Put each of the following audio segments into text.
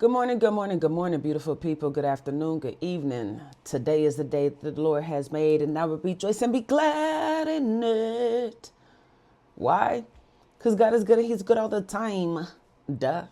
Good morning, beautiful people. Good afternoon, good evening. Today is the day that the Lord has made, and I will rejoice and be glad in it. Why? Because God is good and He's good all the time. Duh.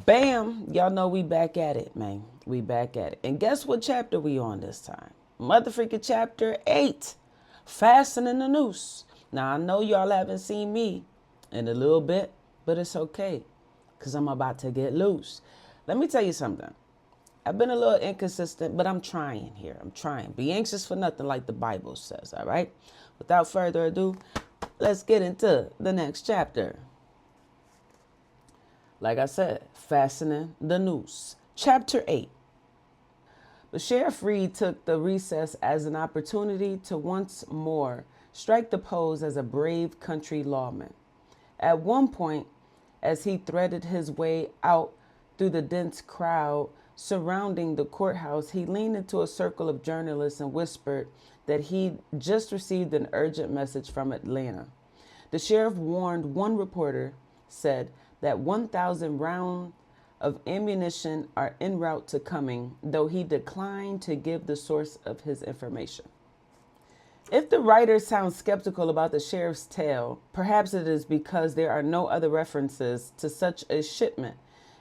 Bam! Y'all know we back at it, man. We back at it. And guess what chapter we on this time? Motherfreaking chapter 8. Fastening the noose. Now, I know y'all haven't seen me in a little bit, but it's okay. Because I'm about to get loose. Let me tell you something. I've been a little inconsistent, but I'm trying here. I'm trying. Be anxious for nothing like the Bible says, all right? Without further ado, let's get into the next chapter. Like I said, fastening the noose. Chapter 8. But Sheriff Reed took the recess as an opportunity to once more strike the pose as a brave country lawman. At one point, as he threaded his way out through the dense crowd surrounding the courthouse, he leaned into a circle of journalists and whispered that he'd just received an urgent message from Atlanta. The sheriff warned one reporter, said, that 1,000 rounds of ammunition are en route to coming, though he declined to give the source of his information. If the writer sounds skeptical about the sheriff's tale, perhaps it is because there are no other references to such a shipment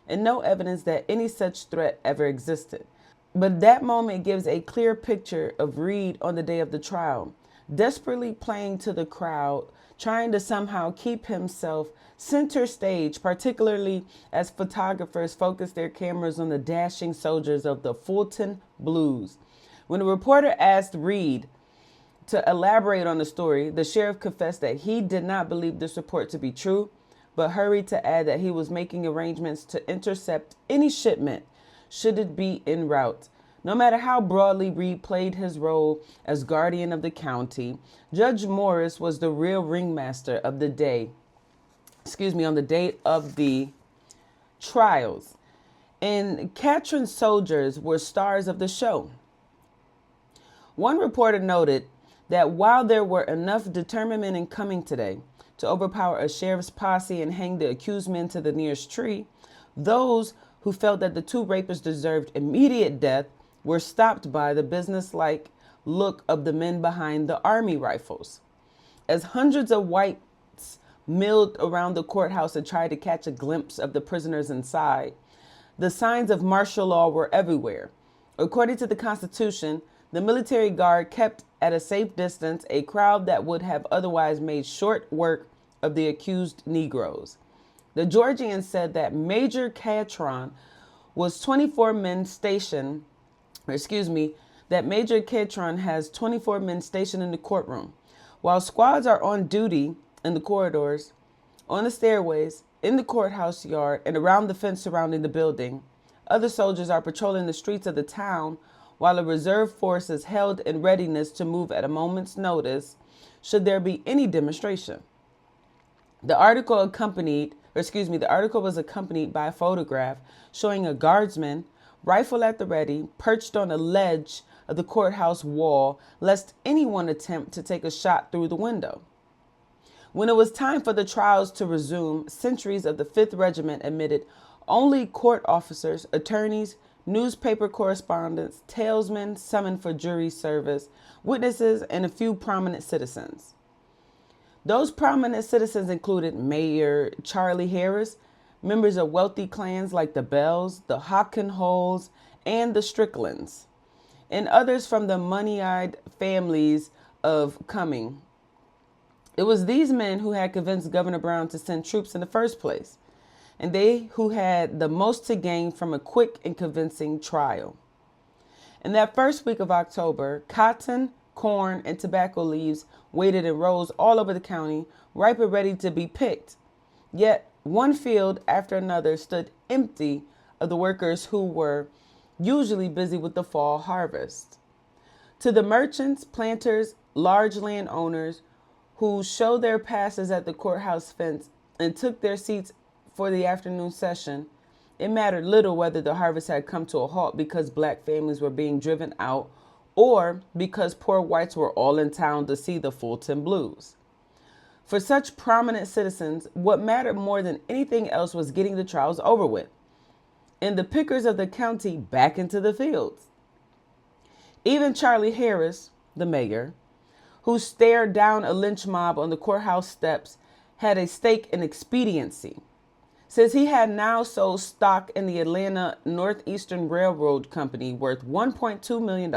and no evidence that any such threat ever existed. But that moment gives a clear picture of Reed on the day of the trial, desperately playing to the crowd, trying to somehow keep himself center stage, particularly as photographers focus their cameras on the dashing soldiers of the Fulton Blues. When a reporter asked Reed to elaborate on the story, the sheriff confessed that he did not believe this report to be true, but hurried to add that he was making arrangements to intercept any shipment should it be en route. No matter how broadly Reed played his role as guardian of the county, Judge Morris was the real ringmaster of the day. On the date of the trials. And Catherine's soldiers were stars of the show. One reporter noted that while there were enough determined men in coming today to overpower a sheriff's posse and hang the accused men to the nearest tree, those who felt that the two rapists deserved immediate death were stopped by the businesslike look of the men behind the army rifles. As hundreds of whites milled around the courthouse and tried to catch a glimpse of the prisoners inside, the signs of martial law were everywhere. According to the Constitution, the military guard kept at a safe distance a crowd that would have otherwise made short work of the accused Negroes. The Georgian said that Major Catron was 24 men stationed, that Major Catron has 24 men stationed in the courtroom. While squads are on duty in the corridors, on the stairways, in the courthouse yard, and around the fence surrounding the building, other soldiers are patrolling the streets of the town, while a reserve force is held in readiness to move at a moment's notice should there be any demonstration. The article was accompanied by a photograph showing a guardsman, rifle at the ready, perched on a ledge of the courthouse wall, lest anyone attempt to take a shot through the window. When it was time for the trials to resume, sentries of the 5th Regiment admitted only court officers, attorneys, newspaper correspondents, talesmen summoned for jury service, witnesses, and a few prominent citizens. Those prominent citizens included Mayor Charlie Harris, members of wealthy clans like the Bells, the Hockenholes, and the Stricklands, and others from the money-eyed families of Cumming. It was these men who had convinced Governor Brown to send troops in the first place, and they who had the most to gain from a quick and convincing trial. In that first week of October, cotton, corn, and tobacco leaves waited in rows all over the county, ripe and ready to be picked. Yet one field after another stood empty of the workers who were usually busy with the fall harvest. To the merchants, planters, large landowners who show their passes at the courthouse fence and took their seats for the afternoon session, it mattered little whether the harvest had come to a halt because black families were being driven out or because poor whites were all in town to see the Fulton Blues. For such prominent citizens, what mattered more than anything else was getting the trials over with and the pickers of the county back into the fields. Even Charlie Harris, the mayor, who stared down a lynch mob on the courthouse steps, had a stake in expediency, since he had now sold stock in the Atlanta Northeastern Railroad Company worth $1.2 million.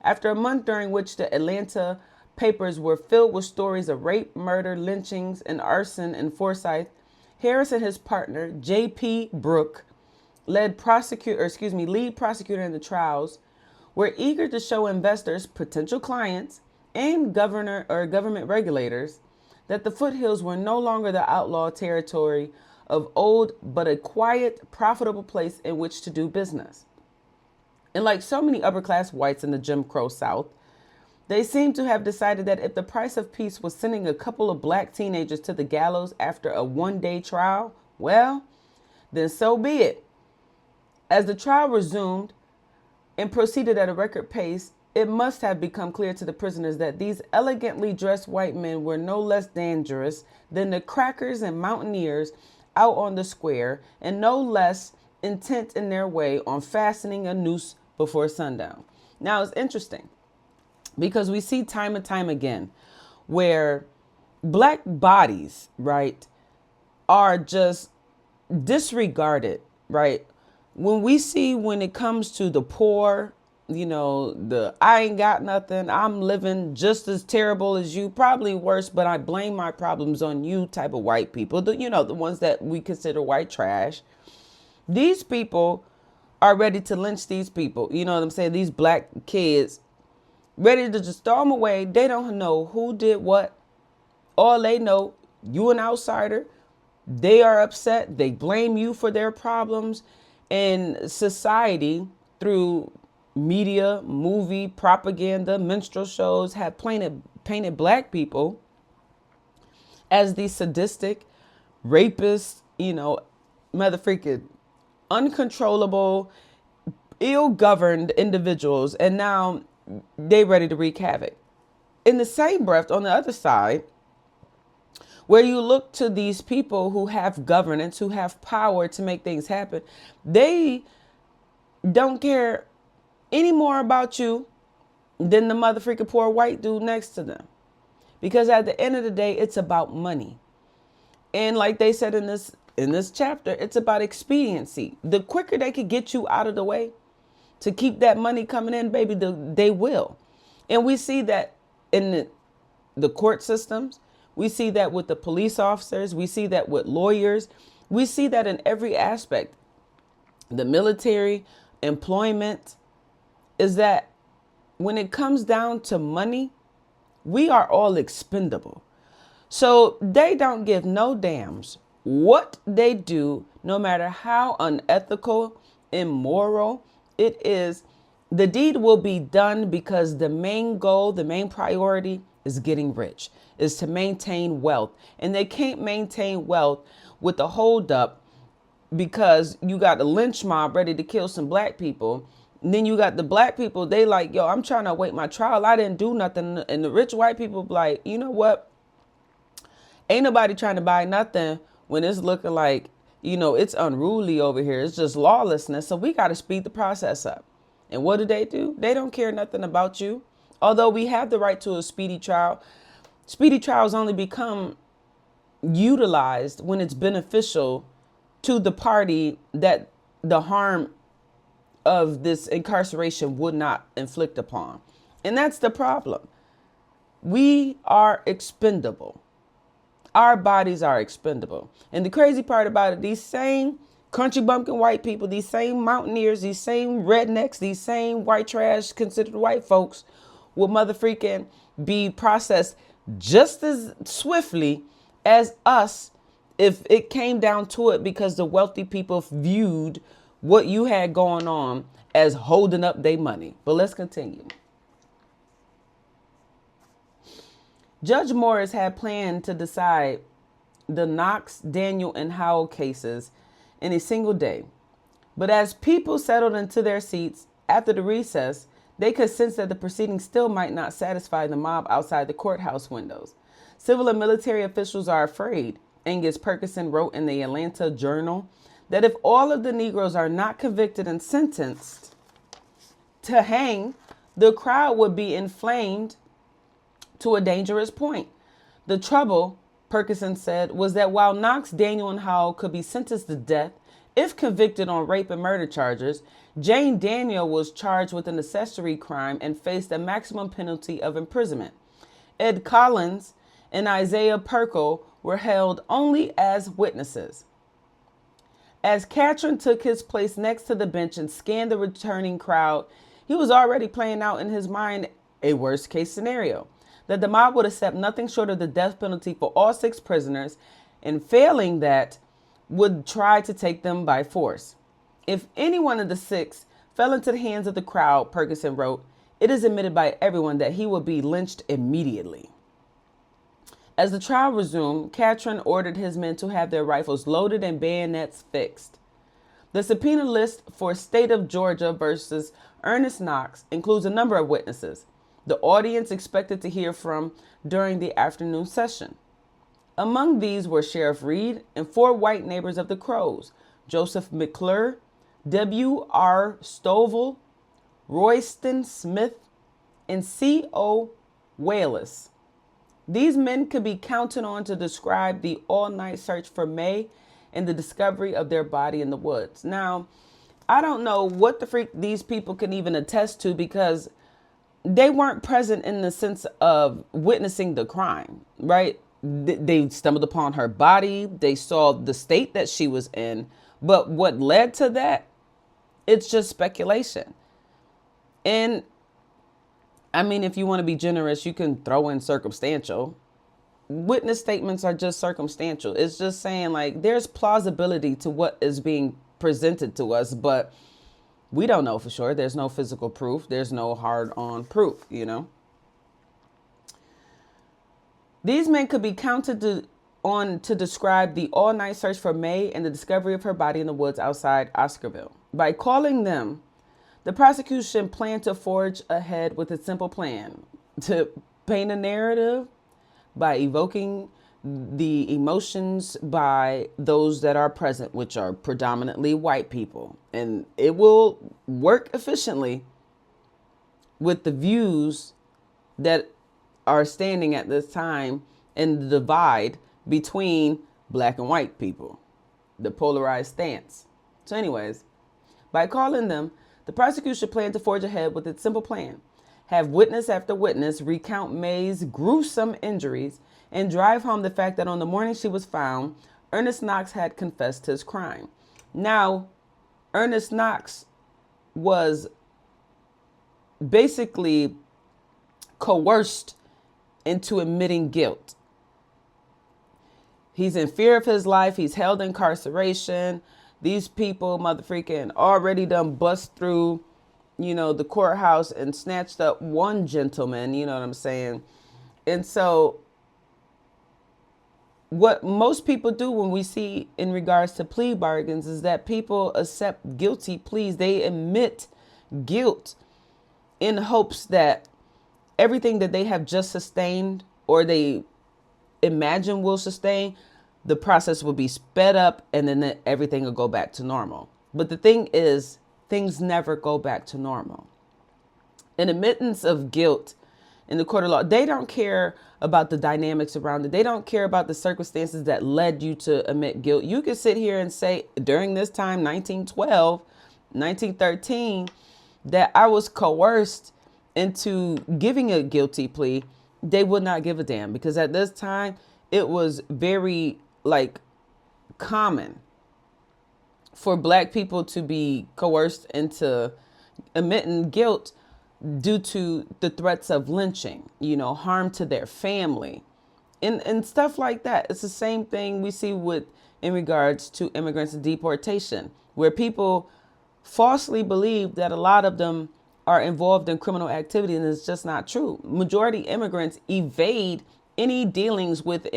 After a month during which the Atlanta papers were filled with stories of rape, murder, lynchings, and arson in Forsyth, Harris and his partner, J.P. Brooke, lead prosecutor in the trials, were eager to show investors, potential clients, and government regulators that the foothills were no longer the outlaw territory of old, but a quiet, profitable place in which to do business. And like so many upper-class whites in the Jim Crow South, they seemed to have decided that if the price of peace was sending a couple of black teenagers to the gallows after a one-day trial, well, then so be it. As the trial resumed and proceeded at a record pace, it must have become clear to the prisoners that these elegantly dressed white men were no less dangerous than the crackers and mountaineers out on the square, and no less intent in their way on fastening a noose before sundown. Now, it's interesting because we see time and time again where black bodies, right, are just disregarded, right? When it comes to the poor, I ain't got nothing, I'm living just as terrible as you, probably worse, but I blame my problems on you type of white people, the ones that we consider white trash. These people are ready to lynch these people. You know what I'm saying? These black kids ready to just throw them away. They don't know who did what. All they know, you an outsider. They are upset. They blame you for their problems. And society, through media, movie, propaganda, minstrel shows, have painted black people as these sadistic, rapists, mother freaking uncontrollable, ill-governed individuals. And now they ready to wreak havoc. In the same breath, on the other side, where you look to these people who have governance, who have power to make things happen, they don't care any more about you than the mother freaking poor white dude next to them. Because at the end of the day, it's about money. And like they said in this chapter, it's about expediency. The quicker they could get you out of the way to keep that money coming in, baby, they will. And we see that in the court systems. We see that with the police officers. We see that with lawyers. We see that in every aspect. The military, employment, is that when it comes down to money, we are all expendable. So they don't give no damns what they do, no matter how unethical, immoral it is. The deed will be done because the main goal, the main priority is getting rich, is to maintain wealth. And they can't maintain wealth with a holdup because you got a lynch mob ready to kill some black people. And then you got the black people, they like, yo, I'm trying to await my trial. I didn't do nothing. And the rich white people like, you know what? Ain't nobody trying to buy nothing when it's looking like, it's unruly over here. It's just lawlessness. So we got to speed the process up. And what do? They don't care nothing about you. Although we have the right to a speedy trial, speedy trials only become utilized when it's beneficial to the party that the harm of this incarceration would not inflict upon. And that's the problem. We are expendable. Our bodies are expendable. And the crazy part about it, these same country bumpkin white people, these same mountaineers, these same rednecks, these same white trash considered white folks will mother freaking be processed just as swiftly as us if it came down to it, because the wealthy people viewed what you had going on as holding up their money. But let's continue. Judge Morris had planned to decide the Knox, Daniel, and Howell cases in a single day. But as people settled into their seats after the recess, they could sense that the proceedings still might not satisfy the mob outside the courthouse windows. Civil and military officials are afraid, Angus Perkison wrote in the Atlanta Journal, that if all of the Negroes are not convicted and sentenced to hang, the crowd would be inflamed to a dangerous point. The trouble, Perkison said, was that while Knox, Daniel, and Howell could be sentenced to death if convicted on rape and murder charges, Jane Daniel was charged with an accessory crime and faced a maximum penalty of imprisonment. Ed Collins and Isaiah Perkle were held only as witnesses. As Catron took his place next to the bench and scanned the returning crowd, he was already playing out in his mind a worst-case scenario, that the mob would accept nothing short of the death penalty for all 6 prisoners, and failing that, would try to take them by force. If any one of the 6 fell into the hands of the crowd, Perkison wrote, it is admitted by everyone that he would be lynched immediately. As the trial resumed, Catron ordered his men to have their rifles loaded and bayonets fixed. The subpoena list for State of Georgia versus Ernest Knox includes a number of witnesses the audience expected to hear from during the afternoon session. Among these were Sheriff Reed and 4 white neighbors of the Crows, Joseph McClure, W.R. Stovall, Royston Smith, and C.O. Wallace. These men could be counted on to describe the all-night search for May and the discovery of their body in the woods. Now, I don't know what the freak these people can even attest to, because they weren't present in the sense of witnessing the crime, right? They stumbled upon her body. They saw the state that she was in. But what led to that, it's just speculation. And I mean, if you want to be generous, you can throw in circumstantial. Witness statements are just circumstantial. It's just saying, like, there's plausibility to what is being presented to us, but we don't know for sure. There's no physical proof. There's no hard-on proof, you know. These men could be counted on to describe the all-night search for May and the discovery of her body in the woods outside Oscarville. By calling them, the prosecution planned to forge ahead with a simple plan to paint a narrative by evoking the emotions by those that are present, which are predominantly white people. And it will work efficiently with the views that are standing at this time in the divide between black and white people, the polarized stance. So anyways, by calling them, the prosecution planned to forge ahead with its simple plan: have witness after witness recount May's gruesome injuries and drive home the fact that on the morning she was found, Ernest Knox had confessed his crime. Now, Ernest Knox was basically coerced into admitting guilt. He's in fear of his life. He's held in incarceration. These people, motherfreaking, already done bust through, you know, the courthouse and snatched up one gentleman, you know what I'm saying? And so what most people do when we see in regards to plea bargains is that people accept guilty pleas. They admit guilt in hopes that everything that they have just sustained or they imagine will sustain, the process will be sped up and then everything will go back to normal. But the thing is, things never go back to normal. An admittance of guilt in the court of law, they don't care about the dynamics around it. They don't care about the circumstances that led you to admit guilt. You could sit here and say during this time, 1912, 1913, that I was coerced into giving a guilty plea. They would not give a damn, because at this time it was very common for black people to be coerced into admitting guilt due to the threats of lynching, you know, harm to their family and stuff like that. It's the same thing we see with in regards to immigrants and deportation, where people falsely believe that a lot of them are involved in criminal activity, and it's just not true. Majority immigrants evade any dealings with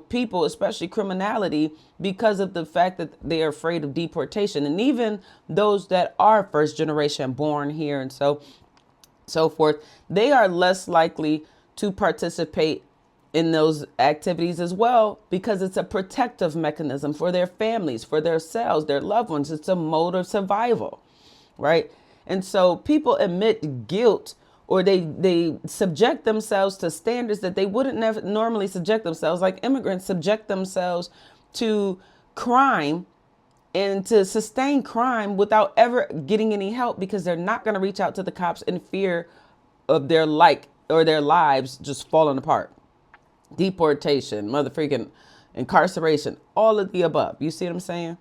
people, especially criminality, because of the fact that they are afraid of deportation. And even those that are first generation born here and so forth, they are less likely to participate in those activities as well, because it's a protective mechanism for their families, for themselves, their loved ones. It's a mode of survival, right? And so people admit guilt, or they subject themselves to standards that they wouldn't normally subject themselves, like immigrants subject themselves to crime and to sustain crime without ever getting any help, because they're not going to reach out to the cops in fear of their lives just falling apart. Deportation, mother freaking incarceration, all of the above. You see what I'm saying?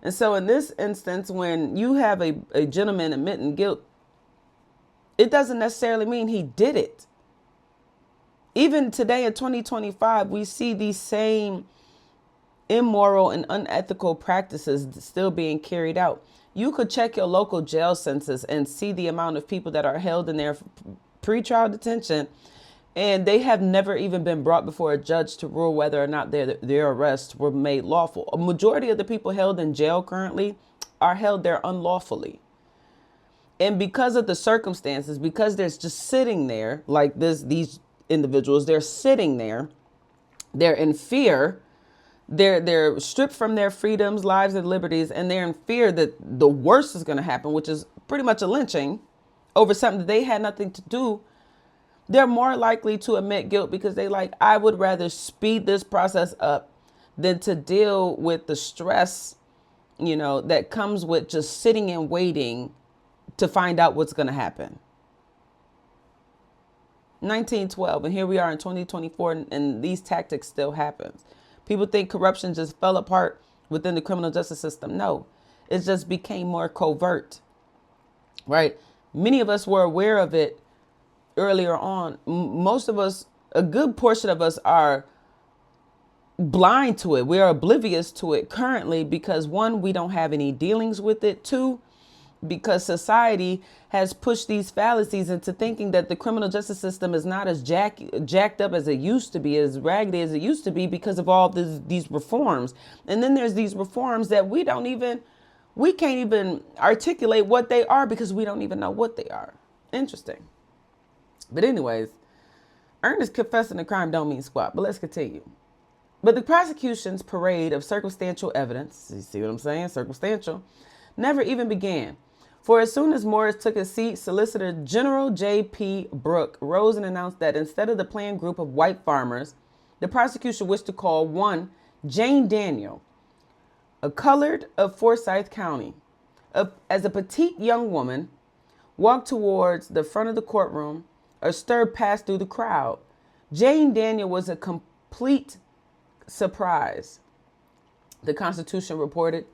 And so in this instance, when you have a gentleman admitting guilt, it doesn't necessarily mean he did it. Even today in 2025, we see these same immoral and unethical practices still being carried out. You could check your local jail census and see the amount of people that are held in their pretrial detention, and they have never even been brought before a judge to rule whether or not their arrests were made lawful. A majority of the people held in jail currently are held there unlawfully. And because of the circumstances, because they're just sitting there like this, these individuals, they're sitting there, they're in fear, they're stripped from their freedoms, lives, and liberties, and they're in fear that the worst is going to happen, which is pretty much a lynching over something that they had nothing to do. They're more likely to admit guilt because I would rather speed this process up than to deal with the stress, that comes with just sitting and waiting to find out what's going to happen. 1912, and here we are in 2024, and these tactics still happen. People think corruption just fell apart within the criminal justice system. No, it just became more covert, right? Many of us were aware of it earlier on. Most of us, a good portion of us, are blind to it. We are oblivious to it currently because, one, we don't have any dealings with it. Two, because society has pushed these fallacies into thinking that the criminal justice system is not as jacked up as it used to be, as raggedy as it used to be, because of all these reforms. And then there's these reforms that we can't even articulate what they are, because we don't even know what they are. Interesting. But anyways, earnest confessing a crime don't mean squat, but let's continue. But the prosecution's parade of circumstantial evidence, you see what I'm saying? Circumstantial, never even began. For as soon as Morris took his seat, Solicitor General J.P. Brooke rose and announced that instead of the planned group of white farmers, the prosecution wished to call one Jane Daniel, a colored of Forsyth County. As a petite young woman walked towards the front of the courtroom, a stir passed through the crowd. Jane Daniel was a complete surprise, the Constitution reported,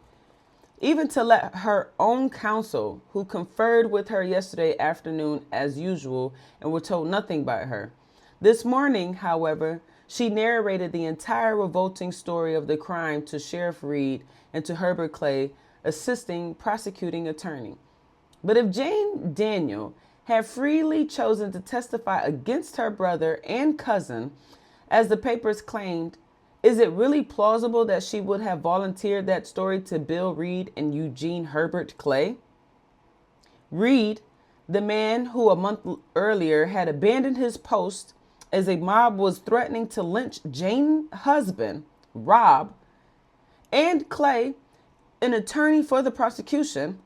even to let her own counsel, who conferred with her yesterday afternoon as usual and were told nothing by her. This morning, however, she narrated the entire revolting story of the crime to Sheriff Reed and to Herbert Clay, assisting prosecuting attorney. But if Jane Daniel had freely chosen to testify against her brother and cousin, as the papers claimed, is it really plausible that she would have volunteered that story to Bill Reed and Eugene Herbert Clay? Reed, the man who a month earlier had abandoned his post as a mob was threatening to lynch Jane's husband, Rob, and Clay, an attorney for the prosecution.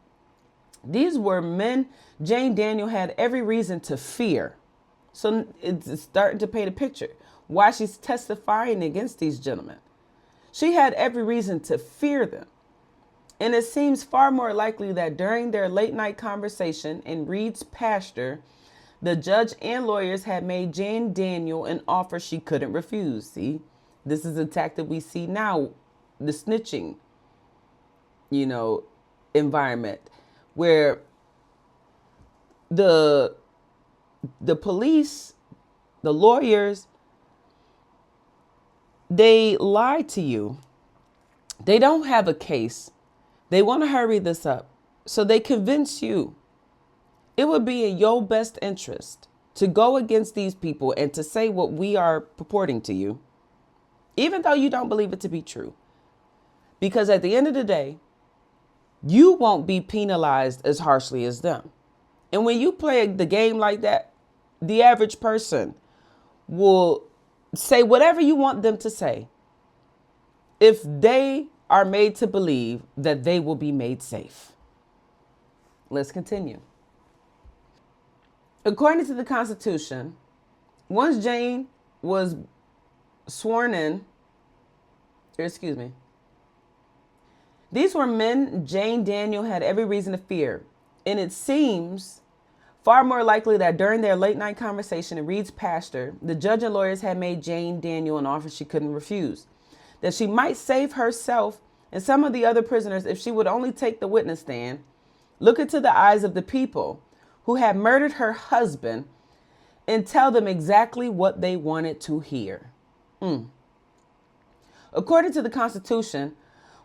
These were men Jane Daniel had every reason to fear. So it's starting to paint a picture why she's testifying against these gentlemen. She had every reason to fear them. And it seems far more likely that during their late night conversation in Reed's pasture, the judge and lawyers had made Jane Daniel an offer she couldn't refuse. See, this is a tactic we see now, the snitching, environment, where the police, the lawyers, they lie to you. They don't have a case. They want to hurry this up. So they convince you it would be in your best interest to go against these people and to say what we are purporting to you, even though you don't believe it to be true. Because at the end of the day, you won't be penalized as harshly as them. And when you play the game like that, the average person will say whatever you want them to say if they are made to believe that they will be made safe. Let's continue. According to the Constitution, once Jane was sworn in, these were men Jane Daniel had every reason to fear. And it seems far more likely that during their late night conversation in Reed's pasture, the judge and lawyers had made Jane Daniel an offer she couldn't refuse. That she might save herself and some of the other prisoners if she would only take the witness stand, look into the eyes of the people who had murdered her husband, and tell them exactly what they wanted to hear. According to the Constitution,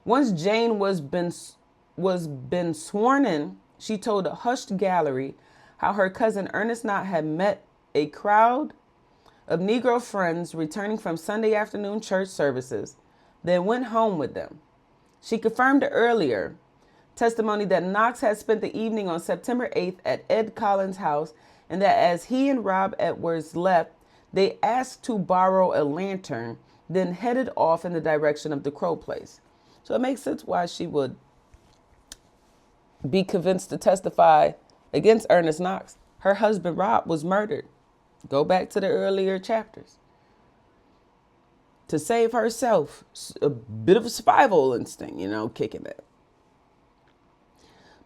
once Jane was been sworn in, she told a hushed gallery how her cousin Ernest Knott had met a crowd of Negro friends returning from Sunday afternoon church services, then went home with them. She confirmed the earlier testimony that Knox had spent the evening on September 8th at Ed Collins' house, and that as he and Rob Edwards left, they asked to borrow a lantern, then headed off in the direction of the Crow place. So it makes sense why she would be convinced to testify against Ernest Knox. Her husband, Rob, was murdered. Go back to the earlier chapters. To save herself, a bit of a survival instinct, kicking that.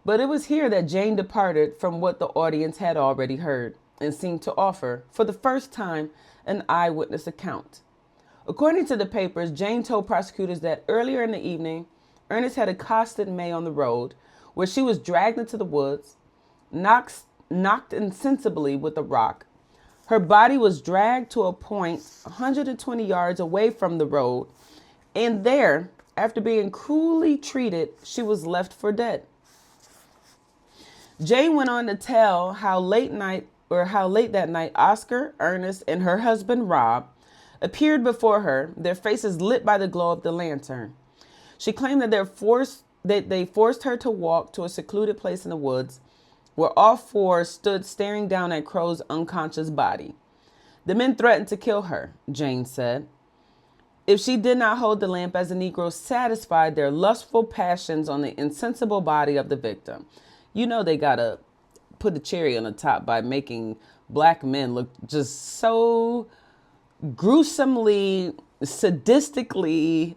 But it was here that Jane departed from what the audience had already heard and seemed to offer, for the first time, an eyewitness account. According to the papers, Jane told prosecutors that earlier in the evening, Ernest had accosted May on the road, where she was dragged into the woods, knocked insensibly with a rock. Her body was dragged to a point 120 yards away from the road, and there, after being cruelly treated, she was left for dead. Jane went on to tell how late that night Oscar, Ernest, and her husband Rob appeared before her, their faces lit by the glow of the lantern. She claimed that they forced her to walk to a secluded place in the woods, where all four stood staring down at Crow's unconscious body. The men threatened to kill her, Jane said, if she did not hold the lamp as the Negroes satisfied their lustful passions on the insensible body of the victim. They gotta put the cherry on the top by making black men look just so gruesomely, sadistically,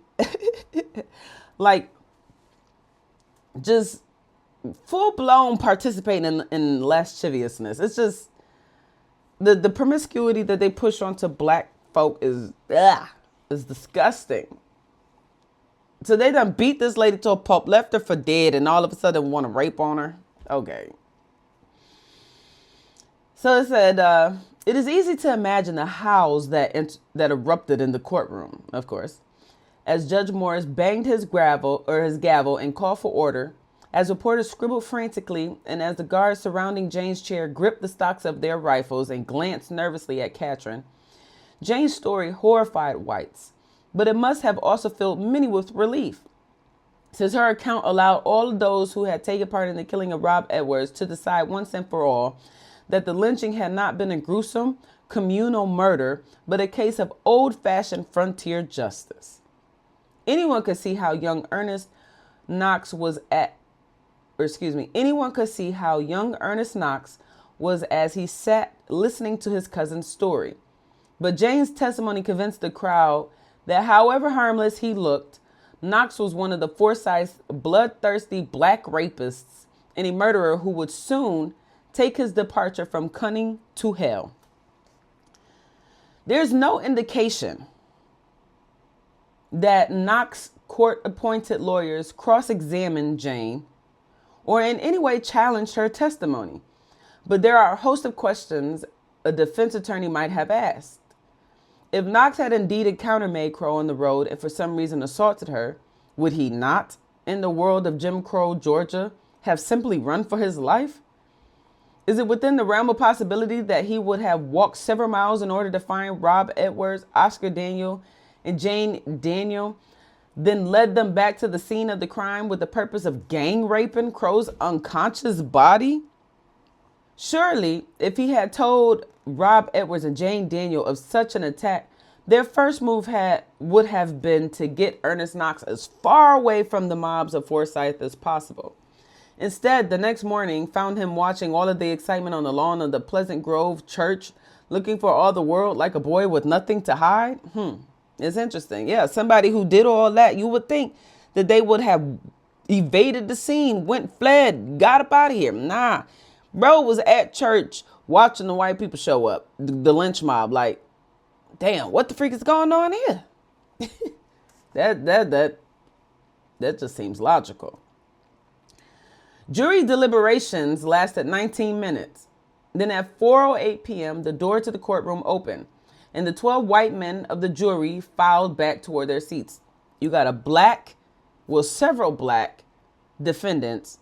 like just full-blown participating in lasciviousness. It's just the promiscuity that they push onto black folk is disgusting. So they done beat this lady to a pulp, left her for dead, and all of a sudden want to rape on her. Okay. So it said, it is easy to imagine the howls that erupted in the courtroom, of course, as Judge Morris banged his gavel and called for order, as reporters scribbled frantically, and as the guards surrounding Jane's chair gripped the stocks of their rifles and glanced nervously at Katrin. Jane's story horrified whites, but it must have also filled many with relief, since her account allowed all of those who had taken part in the killing of Rob Edwards to decide once and for all that the lynching had not been a gruesome communal murder, but a case of old-fashioned frontier justice. Anyone could see how young Ernest Knox was as he sat listening to his cousin's story. But Jane's testimony convinced the crowd that however harmless he looked, Knox was one of the Forsyth bloodthirsty black rapists and a murderer who would soon take his departure from cunning to hell. There's no indication that Knox court-appointed lawyers cross-examined Jane or in any way challenged her testimony, but there are a host of questions a defense attorney might have asked. If Knox had indeed encountered May Crow on the road and for some reason assaulted her, would he not, in the world of Jim Crow, Georgia, have simply run for his life? Is it within the realm of possibility that he would have walked several miles in order to find Rob Edwards, Oscar Daniel, and Jane Daniel, then led them back to the scene of the crime with the purpose of gang raping Crow's unconscious body? Surely, if he had told Rob Edwards and Jane Daniel of such an attack, their first move would have been to get Ernest Knox as far away from the mobs of Forsyth as possible. Instead, the next morning found him watching all of the excitement on the lawn of the Pleasant Grove Church, looking for all the world like a boy with nothing to hide. It's interesting. Yeah, somebody who did all that, you would think that they would have evaded the scene, fled, got up out of here. Nah, bro was at church watching the white people show up, the lynch mob. Like, damn, what the freak is going on here? That just seems logical. Jury deliberations lasted 19 minutes. Then at 4:08 p.m., the door to the courtroom opened, and the 12 white men of the jury filed back toward their seats. You got several black defendants,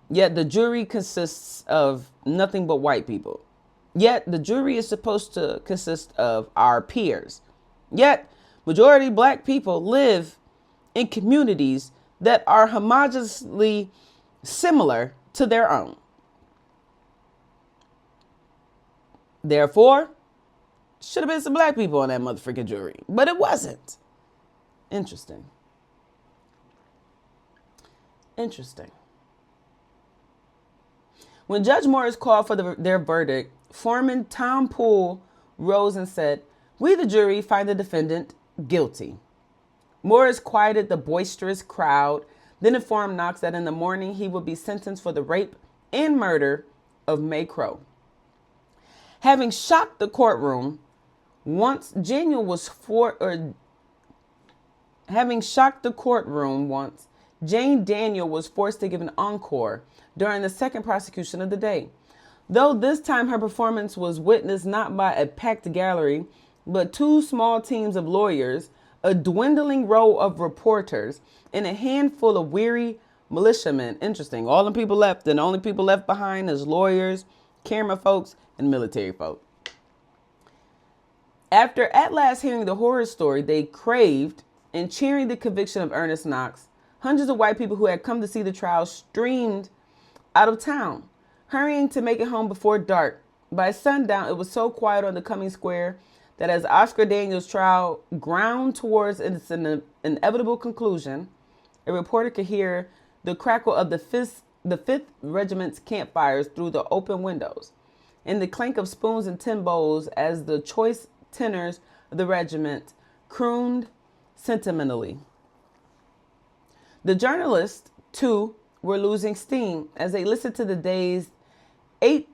yet the jury consists of nothing but white people. Yet the jury is supposed to consist of our peers. Yet majority black people live in communities that are homogeneously similar to their own. Therefore, should have been some black people on that motherfucking jury, but it wasn't. Interesting. When Judge Morris called for their verdict, Foreman Tom Poole rose and said, "We, the jury, find the defendant guilty." Morris quieted the boisterous crowd, then informed Knox that in the morning he would be sentenced for the rape and murder of May Crow. Having shocked the courtroom once, Jane Daniel was forced to give an encore during the second prosecution of the day. Though this time her performance was witnessed not by a packed gallery, but two small teams of lawyers, a dwindling row of reporters, and a handful of weary militiamen. Interesting. All the people left, and the only people left behind is lawyers, camera folks, and military folk. After at last hearing the horror story they craved and cheering the conviction of Ernest Knox, hundreds of white people who had come to see the trial streamed out of town, hurrying to make it home before dark. By sundown, it was so quiet on the Cummings Square that as Oscar Daniel's trial ground towards its inevitable conclusion, a reporter could hear the crackle of the 5th Regiment's campfires through the open windows, and the clank of spoons and tin bowls as the choice tenors of the regiment crooned sentimentally. The journalists, too, were losing steam as they listened to the day's 8th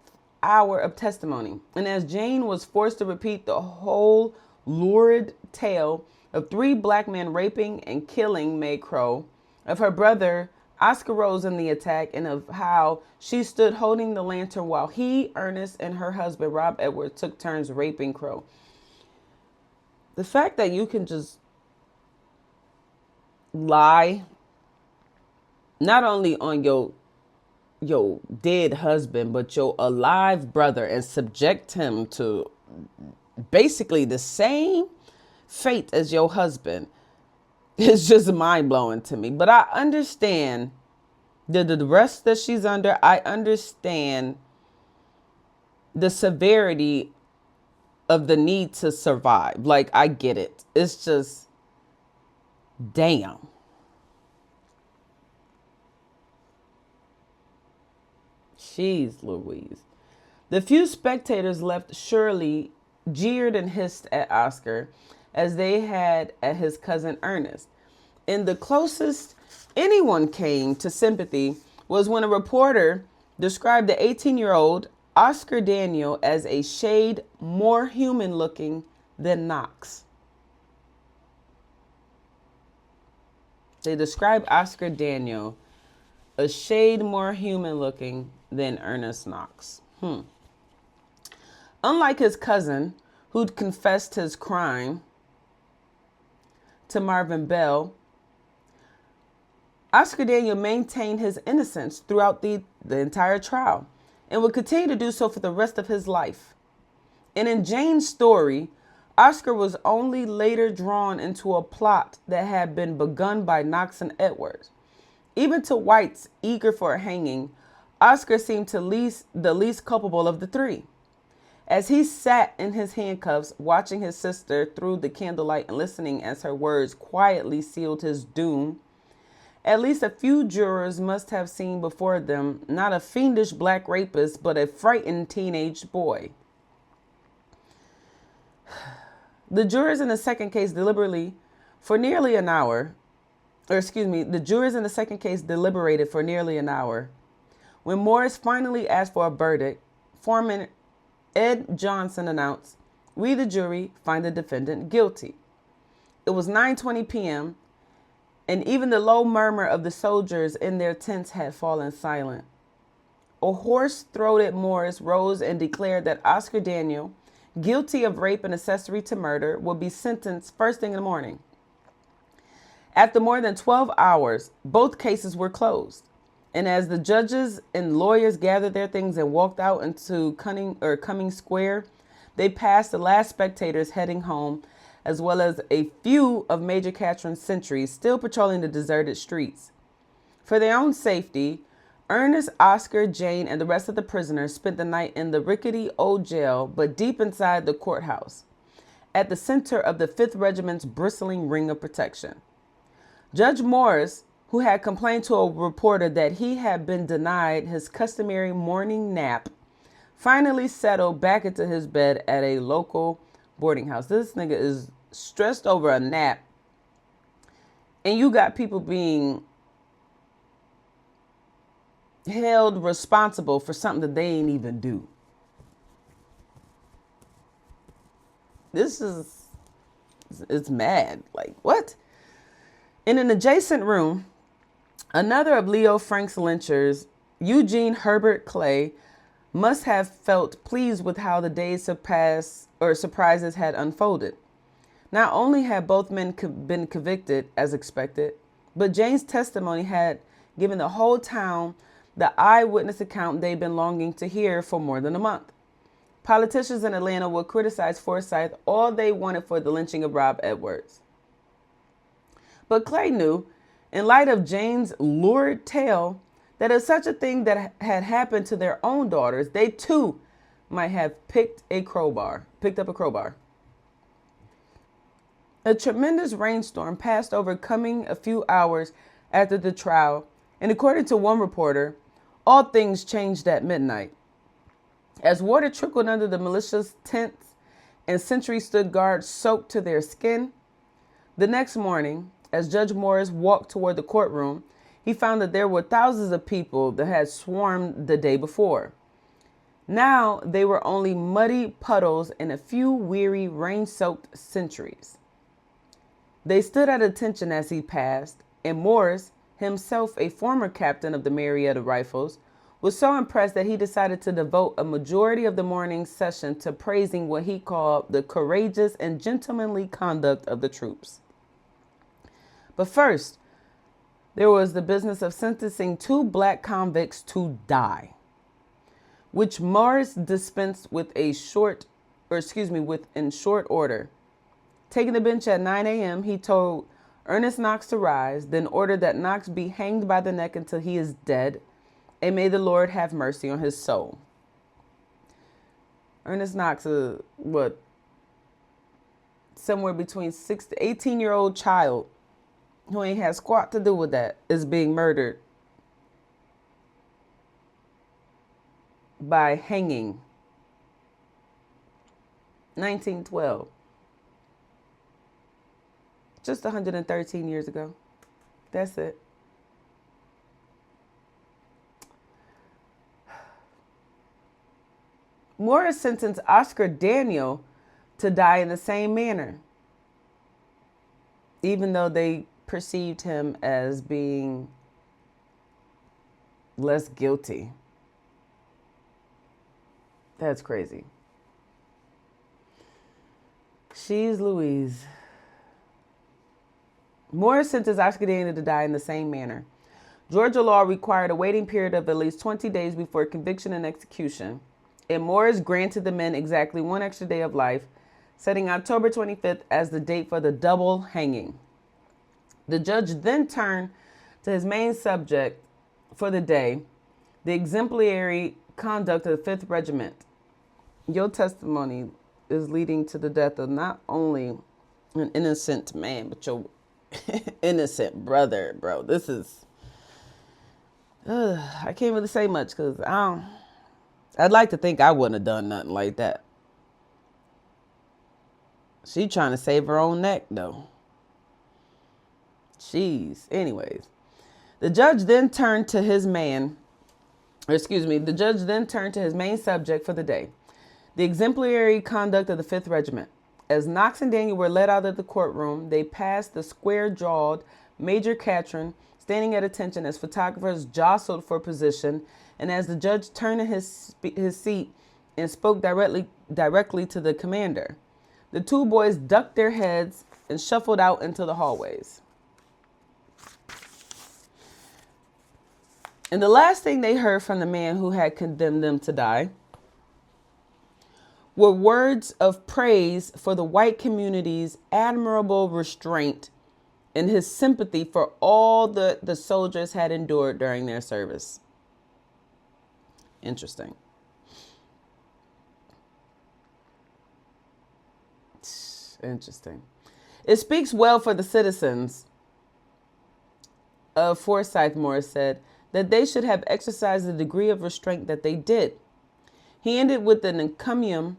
hour of testimony, and as Jane was forced to repeat the whole lurid tale of 3 black men raping and killing May Crow, of her brother Oscar Rose in the attack, and of how she stood holding the lantern while he, Ernest, and her husband Rob Edwards took turns raping Crow. The fact that you can just lie not only on your dead husband, but your alive brother, and subject him to basically the same fate as your husband, is just mind-blowing to me. But I understand the rest that she's under. I understand the severity of the need to survive. Like, I get it. It's just, damn. Jeez Louise. The few spectators left surely jeered and hissed at Oscar as they had at his cousin Ernest. And the closest anyone came to sympathy was when a reporter described the 18-year-old Oscar Daniel as a shade more human looking than Knox. They described Oscar Daniel a shade more human looking than Ernest Knox. Unlike his cousin, who'd confessed his crime to Marvin Bell, Oscar Daniel maintained his innocence throughout the entire trial and would continue to do so for the rest of his life. And in Jane's story, Oscar was only later drawn into a plot that had been begun by Knox and Edwards. Even to whites eager for a hanging, Oscar seemed the least culpable of the three. As he sat in his handcuffs, watching his sister through the candlelight and listening as her words quietly sealed his doom, at least a few jurors must have seen before them not a fiendish black rapist, but a frightened teenage boy. The jurors in the second case deliberated for nearly an hour. When Morris finally asked for a verdict, Foreman Ed Johnson announced, "We, the jury, find the defendant guilty." It was 9:20 p.m., and even the low murmur of the soldiers in their tents had fallen silent. A hoarse-throated Morris rose and declared that Oscar Daniel, guilty of rape and accessory to murder, would be sentenced first thing in the morning. After more than 12 hours, both cases were closed. And as the judges and lawyers gathered their things and walked out into Cumming Square, they passed the last spectators heading home, as well as a few of Major Catherine's sentries still patrolling the deserted streets. For their own safety, Ernest, Oscar, Jane, and the rest of the prisoners spent the night in the rickety old jail, but deep inside the courthouse, at the center of the 5th Regiment's bristling ring of protection. Judge Morris, who had complained to a reporter that he had been denied his customary morning nap, finally settled back into his bed at a local boarding house. This nigga is stressed over a nap, and you got people being held responsible for something that they ain't even do. It's mad. Like, what? In an adjacent room, another of Leo Frank's lynchers, Eugene Herbert Clay, must have felt pleased with how the day's surprises had unfolded. Not only had both men been convicted, as expected, but Jane's testimony had given the whole town the eyewitness account they'd been longing to hear for more than a month. Politicians in Atlanta would criticize Forsyth all they wanted for the lynching of Rob Edwards. But Clay knew, in light of Jane's lurid tale, that if such a thing that had happened to their own daughters, they too might have picked up a crowbar. A tremendous rainstorm passed over Cumming a few hours after the trial, and according to one reporter, all things changed at midnight. As water trickled under the militia's tents and sentries stood guard soaked to their skin, the next morning, as Judge Morris walked toward the courtroom, he found that there were thousands of people that had swarmed the day before. Now they were only muddy puddles and a few weary, rain-soaked sentries. They stood at attention as he passed, and Morris, himself a former captain of the Marietta Rifles, was so impressed that he decided to devote a majority of the morning's session to praising what he called the courageous and gentlemanly conduct of the troops. But first, there was the business of sentencing 2 black convicts to die, which Morris dispensed with in short order. Taking the bench at 9 a.m., he told Ernest Knox to rise, then ordered that Knox be hanged by the neck until he is dead, and may the Lord have mercy on his soul. Ernest Knox, somewhere between 6 to 18-year-old child who ain't had squat to do with that, is being murdered by hanging. 1912. Just 113 years ago. That's it. Morris sentenced Oscar Daniel to die in the same manner, even though they perceived him as being less guilty. That's crazy. She's Louise. Morris sentenced Oscar Daniel to die in the same manner, Georgia law required a waiting period of at least 20 days before conviction and execution, and Morris granted the men exactly one extra day of life, setting October 25th as the date for the double hanging. The judge then turned to his main subject for the day, the exemplary conduct of the 5th Regiment. Your testimony is leading to the death of not only an innocent man, but your innocent brother, bro. This is, I can't really say much because I'd like to think I wouldn't have done nothing like that. She trying to save her own neck, though. Jeez. Anyways, the judge then turned to his main subject for the day, the exemplary conduct of the 5th Regiment. As Knox and Daniel were led out of the courtroom, they passed the square-jawed Major Catron, standing at attention as photographers jostled for position, and as the judge turned in his seat and spoke directly to the commander. The two boys ducked their heads and shuffled out into the hallways. And the last thing they heard from the man who had condemned them to die were words of praise for the white community's admirable restraint and his sympathy for all the soldiers had endured during their service. Interesting. Interesting. It speaks well for the citizens of Forsyth, Morris said, that they should have exercised the degree of restraint that they did. He ended with an encomium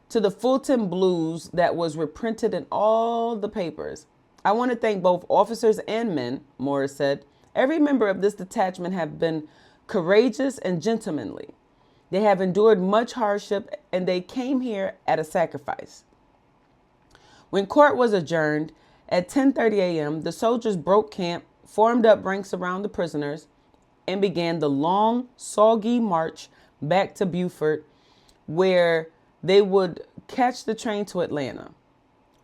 to the Fulton Blues that was reprinted in all the papers. I want to thank both officers and men, Morris said. Every member of this detachment have been courageous and gentlemanly. They have endured much hardship and they came here at a sacrifice. When court was adjourned at 10:30 a.m., the soldiers broke camp, formed up ranks around the prisoners, and began the long, soggy march back to Beaufort, where they would catch the train to Atlanta.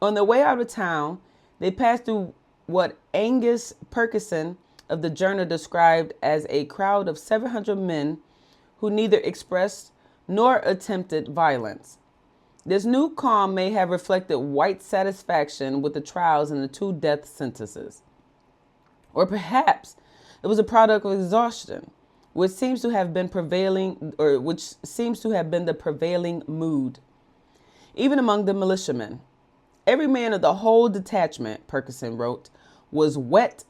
On their way out of town, they passed through what Angus Perkison of the Journal described as a crowd of 700 men who neither expressed nor attempted violence. This new calm may have reflected white satisfaction with the trials and the 2 death sentences. Or perhaps it was a product of exhaustion, which seems to have been the prevailing mood. Even among the militiamen, every man of the whole detachment, Perkison wrote, was wet,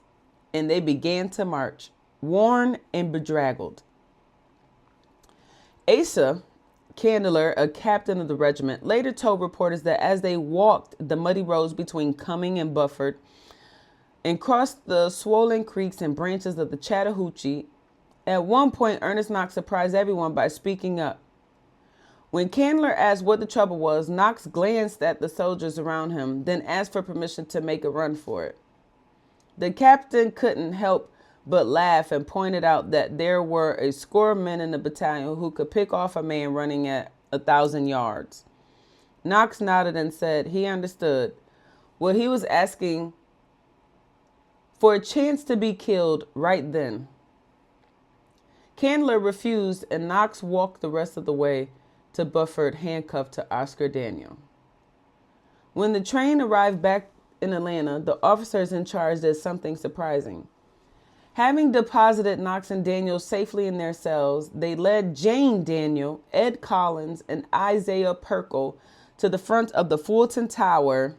and they began to march, worn and bedraggled. Asa Candler, a captain of the regiment, later told reporters that as they walked the muddy roads between Cumming and Beaufort and crossed the swollen creeks and branches of the Chattahoochee, at one point Ernest Knox surprised everyone by speaking up. When Candler asked what the trouble was, Knox glanced at the soldiers around him, then asked for permission to make a run for it. The captain couldn't help but laugh and pointed out that there were a score of men in the battalion who could pick off a man running at 1,000 yards. Knox nodded and said he understood. What he was asking for a chance to be killed right then. Candler refused, and Knox walked the rest of the way to Beaufort, handcuffed to Oscar Daniel. When the train arrived back in Atlanta, the officers in charge did something surprising. Having deposited Knox and Daniel safely in their cells, they led Jane Daniel, Ed Collins, and Isaiah Perkle to the front of the Fulton Tower,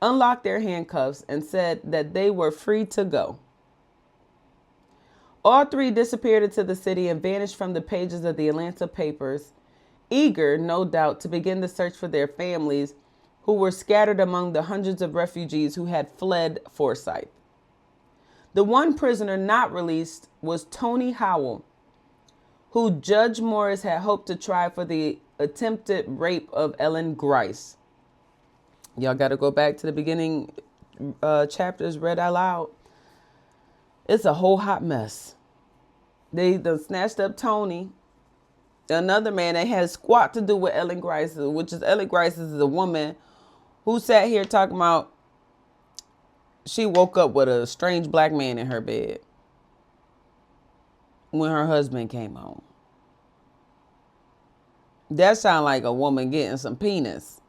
unlocked their handcuffs, and said that they were free to go. All 3 disappeared into the city and vanished from the pages of the Atlanta papers, eager, no doubt, to begin the search for their families who were scattered among the hundreds of refugees who had fled Forsyth. The one prisoner not released was Tony Howell, who Judge Morris had hoped to try for the attempted rape of Ellen Grice. Y'all got to go back to the beginning chapters read out loud. It's a whole hot mess. They snatched up Tony, another man that had squat to do with Ellen Grice, which is Ellen Grice is a woman who sat here talking about she woke up with a strange black man in her bed. when her husband came home. That sounded like a woman getting some penis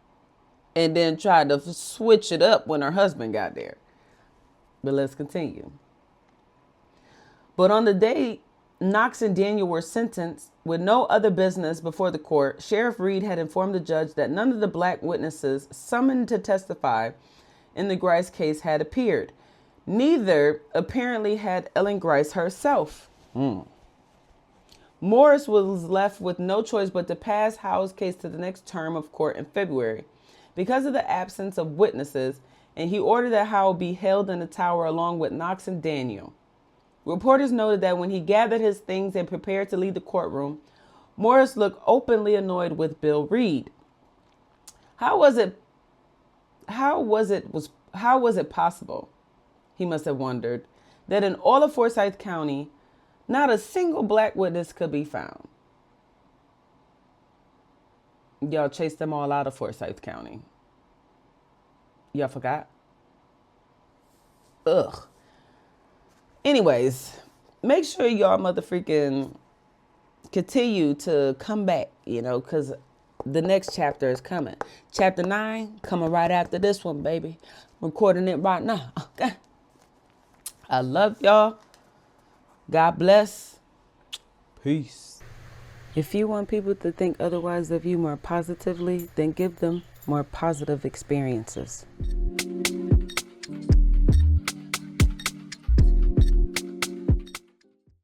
and then tried to switch it up when her husband got there. But let's continue. But on the day Knox and Daniel were sentenced with no other business before the court, Sheriff Reed had informed the judge that none of the black witnesses summoned to testify in the Grice case had appeared. Neither, apparently, had Ellen Grice herself. Morris was left with no choice but to pass Howe's case to the next term of court in February because of the absence of witnesses, and he ordered that Howe be held in the tower along with Knox and Daniel. Reporters noted that when he gathered his things and prepared to leave the courtroom, Morris looked openly annoyed with Bill Reed. How was it possible, he must have wondered, that in all of Forsyth County, not a single black witness could be found? Y'all chased them all out of Forsyth County. Y'all forgot? Ugh. Anyways, make sure y'all motherfreaking continue to come back, because the next chapter is coming. Chapter 9 coming right after this one, baby. Recording it right now. Okay. I love y'all. God bless. Peace. If you want people to think otherwise of you more positively, then give them more positive experiences.